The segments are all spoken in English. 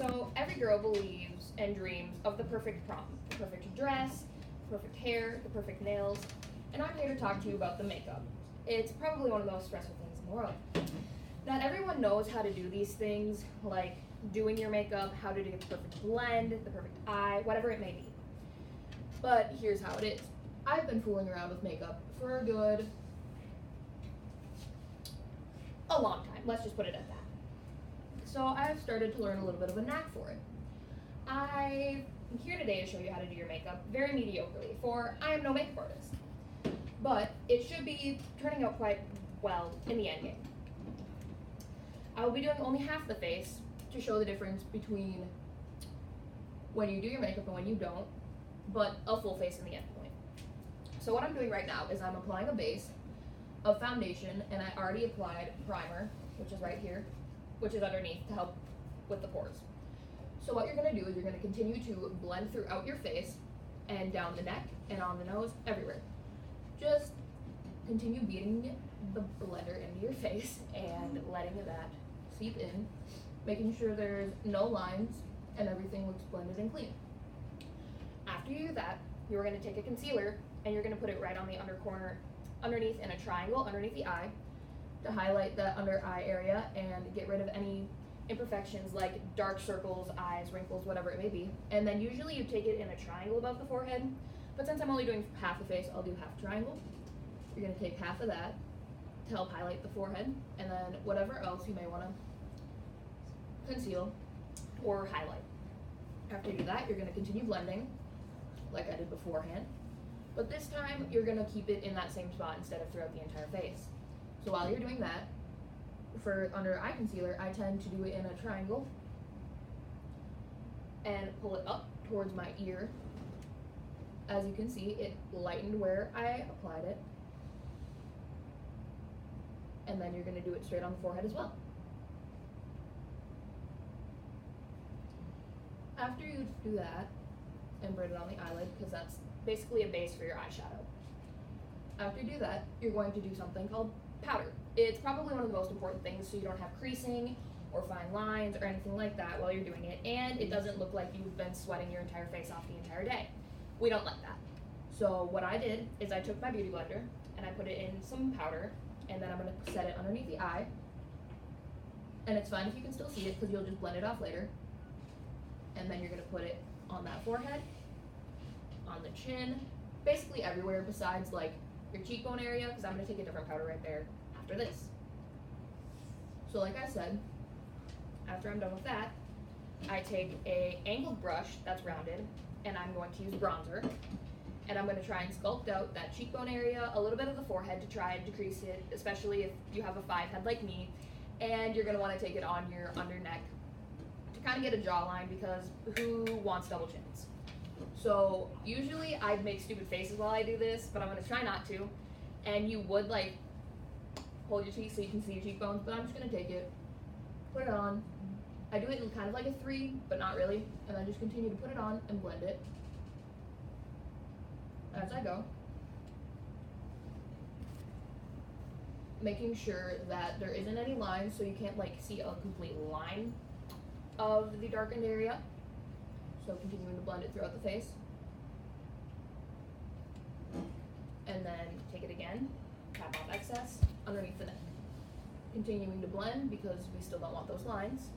So every girl believes and dreams of the perfect prom, the perfect dress, perfect hair, the perfect nails, and I'm here to talk to you about the makeup. It's probably one of the most stressful things in the world. Not everyone knows how to do these things, like doing your makeup, how to get the perfect blend, the perfect eye, whatever it may be. But here's how it is. I've been fooling around with makeup for a long time. Let's just put it at that. So I've started to learn a little bit of a knack for it. I'm here today to show you how to do your makeup very mediocrely, for I am no makeup artist. But it should be turning out quite well in the end game. I will be doing only half the face to show the difference between when you do your makeup and when you don't, but a full face in the end point. So what I'm doing right now is I'm applying a base of foundation, and I already applied primer, which is right here, which is underneath to help with the pores. So what you're going to do is you're going to continue to blend throughout your face and down the neck and on the nose, everywhere. Just continue beating the blender into your face and letting that seep in, making sure there's no lines and everything looks blended and clean. After you do that, you're going to take a concealer and you're going to put it right on the under corner, underneath in a triangle underneath the eye, to highlight that under eye area and get rid of any imperfections like dark circles, eyes, wrinkles, whatever it may be. And then usually you take it in a triangle above the forehead, but since I'm only doing half the face, I'll do half triangle. You're going to take half of that to help highlight the forehead, and then whatever else you may want to conceal or highlight. After you do that, you're going to continue blending like I did beforehand, but this time you're going to keep it in that same spot instead of throughout the entire face. So while you're doing that, for under eye concealer, I tend to do it in a triangle and pull it up towards my ear. As you can see, it lightened where I applied it. And then you're going to do it straight on the forehead as well. After you do that, and put it on the eyelid, because that's basically a base for your eyeshadow. After you do that, you're going to do something called powder. It's probably one of the most important things, so you don't have creasing or fine lines or anything like that while you're doing it, and it doesn't look like you've been sweating your entire face off the entire day. We don't like that. So what I did is I took my beauty blender and I put it in some powder, and then I'm going to set it underneath the eye. And it's fine if you can still see it, because you'll just blend it off later. And then you're going to put it on that forehead, on the chin, basically everywhere besides like your cheekbone area, because I'm going to take a different powder right there after this. So like I said, after I'm done with that, I take a angled brush that's rounded, and I'm going to use bronzer, and I'm going to try and sculpt out that cheekbone area, a little bit of the forehead to try and decrease it, especially if you have a 5 head like me, and you're going to want to take it on your under neck to kind of get a jawline, because who wants double chins? So usually I make stupid faces while I do this, but I'm going to try not to. And you would like hold your teeth so you can see your cheekbones, but I'm just going to take it, put it on. I do it in kind of like a 3, but not really. And then just continue to put it on and blend it as I go, making sure that there isn't any lines, so you can't like see a complete line of the darkened area. So continuing to blend it throughout the face. And then take it again, tap off excess underneath the neck. Continuing to blend, because we still don't want those lines.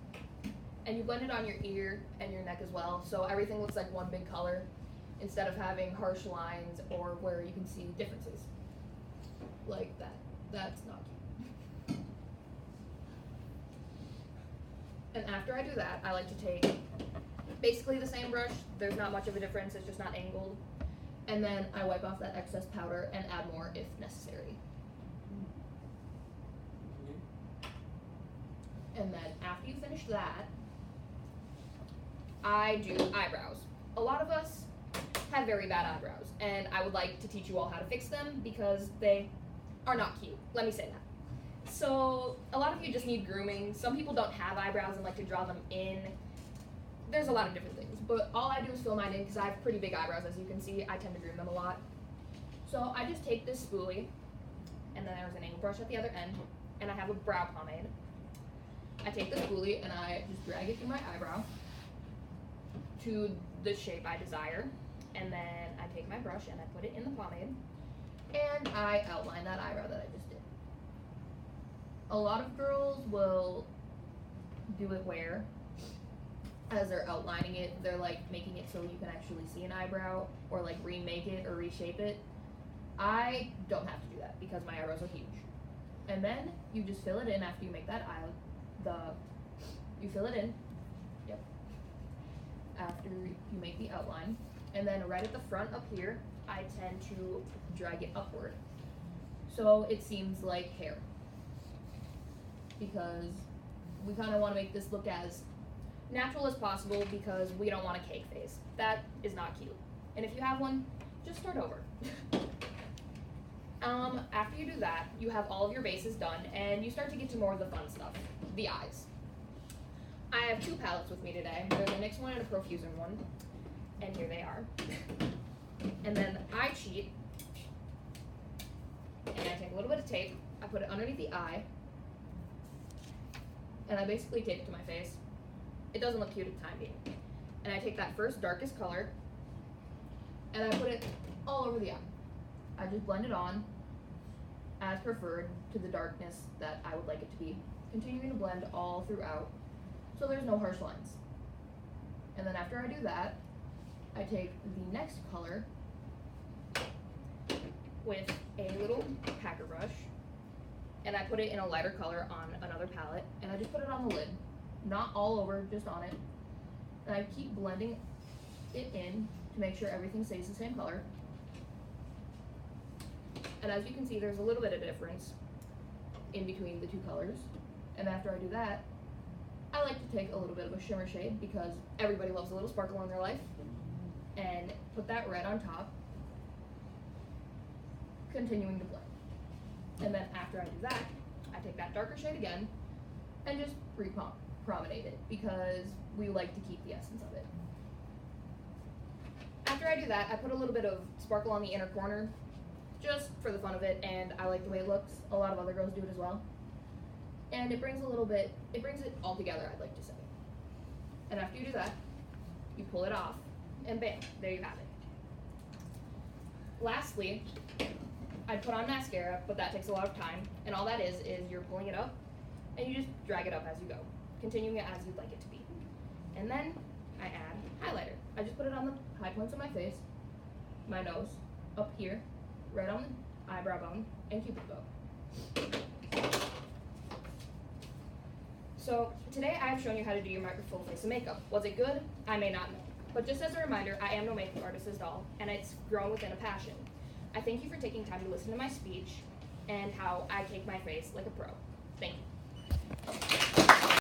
And you blend it on your ear and your neck as well, so everything looks like one big color instead of having harsh lines or where you can see differences. Like that. That's not cute. And after I do that, I like to take basically the same brush. There's not much of a difference, it's just not angled. And then I wipe off that excess powder and add more if necessary. And then after you finish that, I do eyebrows. A lot of us have very bad eyebrows, and I would like to teach you all how to fix them because they are not cute. Let me say that. So a lot of you just need grooming. Some people don't have eyebrows and like to draw them in. There's a lot of different things, but all I do is fill mine in because I have pretty big eyebrows, as you can see. I tend to groom them a lot. So I just take this spoolie, and then there's an angle brush at the other end, and I have a brow pomade. I take the spoolie and I just drag it through my eyebrow, to the shape I desire. And then I take my brush and I put it in the pomade. And I outline that eyebrow that I just did. A lot of girls will do it where, as they're outlining it, they're like making it so you can actually see an eyebrow, or like remake it or reshape it. I don't have to do that because my eyebrows are huge. And then you just fill it in after you make that you fill it in, yep, after you make the outline. And then right at the front up here, I tend to drag it upward so it seems like hair, because we kind of want to make this look as natural as possible, because we don't want a cake face. That is not cute. And if you have one, just start over. After you do that, you have all of your bases done, and you start to get to more of the fun stuff, the eyes. I have two palettes with me today. There's a NYX one and a Profusion one, and here they are. And then I cheat, and I take a little bit of tape, I put it underneath the eye, and I basically tape it to my face. It doesn't look cute at the time being. And I take that first darkest color, and I put it all over the eye. I just blend it on, as preferred, to the darkness that I would like it to be, continuing to blend all throughout, so there's no harsh lines. And then after I do that, I take the next color with a little packer brush, and I put it in a lighter color on another palette, and I just put it on the lid. Not all over, just on it. And I keep blending it in to make sure everything stays the same color. And as you can see, there's a little bit of difference in between the two colors. And after I do that, I like to take a little bit of a shimmer shade, because everybody loves a little sparkle in their life, and put that red on top, continuing to blend. And then after I do that, I take that darker shade again and just promenade it, because we like to keep the essence of it. After I do that, I put a little bit of sparkle on the inner corner, just for the fun of it, and I like the way it looks. A lot of other girls do it as well. And it brings it all together, I'd like to say. And after you do that, you pull it off, and bam, there you have it. Lastly, I'd put on mascara, but that takes a lot of time, and all that is you're pulling it up, and you just drag it up as you go, continuing it as you'd like it to be. And then I add highlighter. I just put it on the high points of my face, my nose, up here, right on the eyebrow bone, and cupid bow. So today I have shown you how to do your full face of makeup. Was it good? I may not know. But just as a reminder, I am no makeup artist's doll, and it's grown within a passion. I thank you for taking time to listen to my speech and how I take my face like a pro. Thank you.